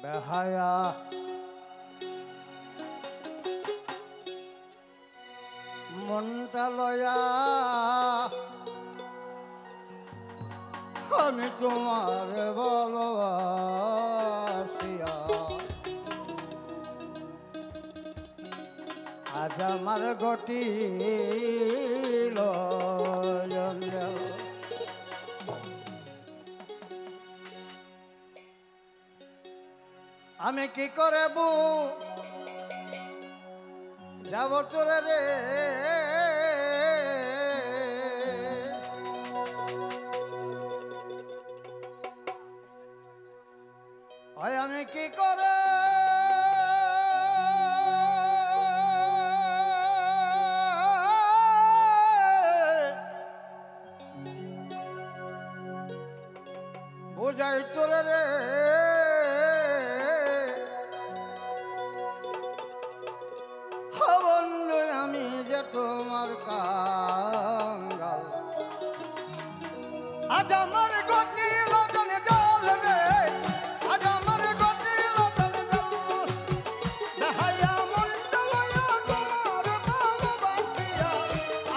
বেহায়া মনটা লয়া আমি তোমার ভালোবাসিয়া আজ আমার ঘটিল জঞ্জাল। আমি কি করে যাব তোরে রে আমি কি করে বুঝাই তোরে রে বন্ধু আমি যে তোমার কাঙ্গাল। আজ আমার গতি লগনে জল রে আজ আমার গতি লগনে জল দেখাইয়া মনটা লইয়া তোমার ভালোবাসিয়া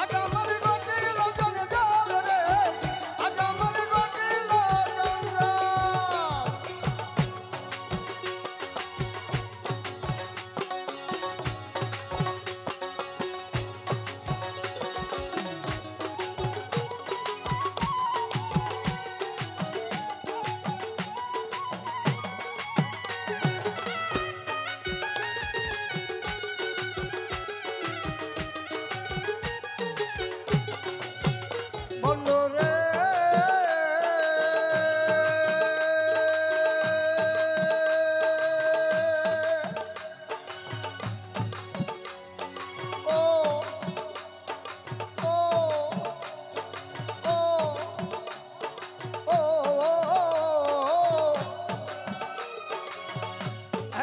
আজ আমার গতি লগনে জল রে আজ আমার গতি লগনে জল।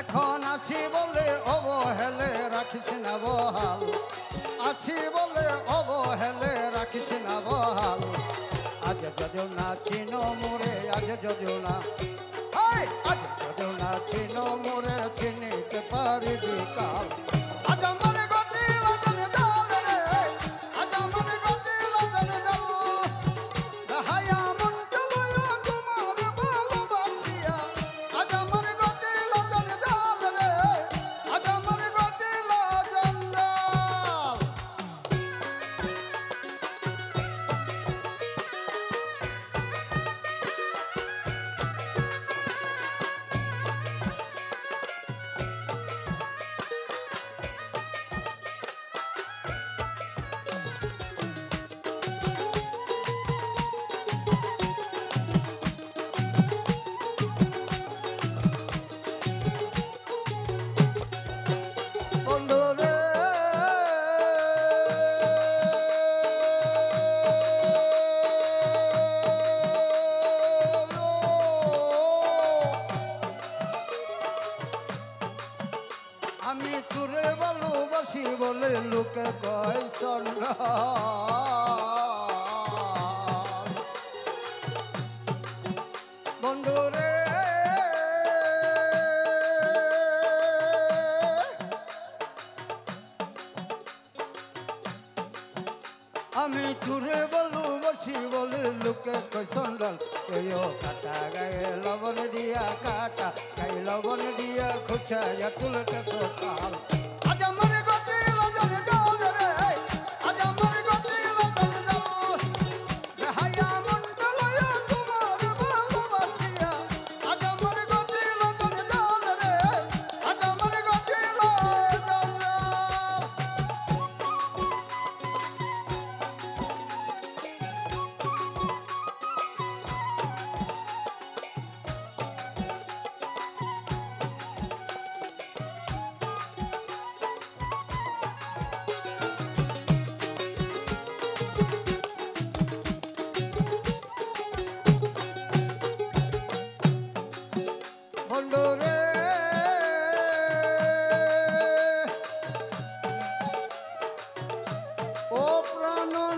এখন আছি বলে অবহেলে রাখিস না বহাল আছি বলে অবহেলে রাখিস না বহাল আজ যদিও না চিনো মোরে আজ যদিও না আজ যদিও না চিনো মোরে চিনিতে পারিবি কাল। আজ আমার গতি লগনে জল রে আজ আমার গতি লগনে জল দেখাইয়া মনটা লইয়া তোমার ভালোবাসিয়া আজ আমার গতি লগনে জল রে আজ আমার গতি লগনে জল। আমি তোরে ভালোবাসি বলে লোকে কয় চন্দ্র বন্ধু রে আমি তোরে ভালোবাসি বলে লোকে কয় চন্দ্র কেউ কাটা গায়ে লবণ দিয়া কাটা গায়ে লবণ দিয়া খুচাইয়া তুলতে তো কাল। আজ আমার গতি লগনে জল রে আজ আমার গতি লগনে জল দেখাইয়া মনটা লইয়া তোমার ভালোবাসিয়া আজ আমার গতি লগনে জল রে আজ আমার গতি লগনে জল। বন্ধু রে ও প্রাণনাথ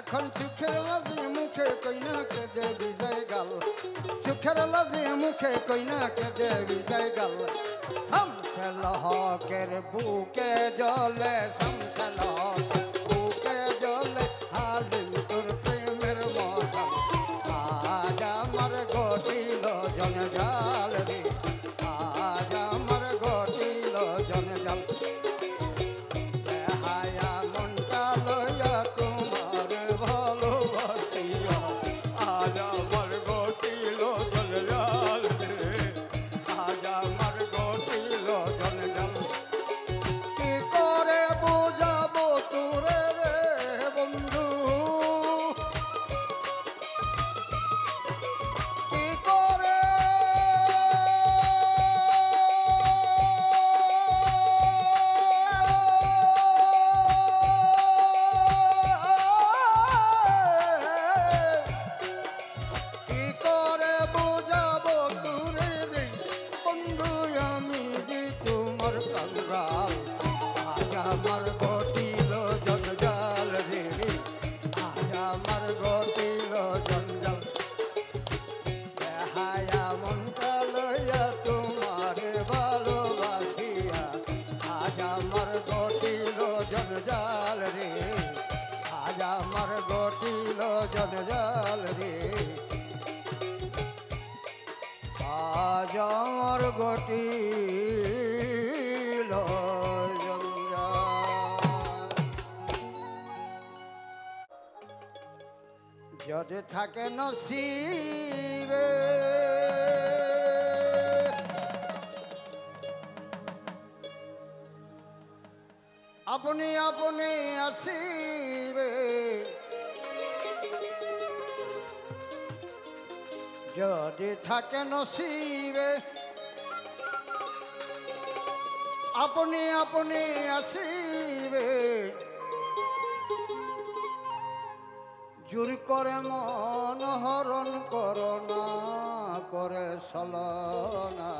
এখন সুখের লাজি মুখে কইনা কে দে বিজয় গাল সুখের লাজি মুখে কইনা কে দে বিজয় গাল শামসুল হকের বুকে জ্বলে শামসুল হকের বুকে জ্বলে হালিম তোর প্রেমের মশাল আজ আমার ঘটিল জঞ্জাল রে আজ আমার ঘটিল জঞ্জাল হায়া মনটা লইয়া তোমার ভালোবাসিয়া আজ আমার ঘটিল জঞ্জাল রে আজ আমার ঘটিল জঞ্জাল কি করে বুঝাবো তোরে রে বন্ধু কি করে কি করে বুঝাবো তোরে রে বন্ধু আমি যে তোমার কাঙ্গাল আজ আমার ঘটিল জঞ্জাল রে আজ আমার ঘটিল জঞ্জাল হায়া মনটা লইয়া তোমার ভালোবাসিয়া আজ আমার ঘটিল জঞ্জাল রে আজ আমার ঘটিল জঞ্জাল রে আজ আমার ঘটিল জঞ্জাল যদি থাকে নসিবে আপনি আপনি আসিবে যদি থাকে নসিবে আপনি আপনি আসিবে জোর করে মন হরণ করো না করে চলনা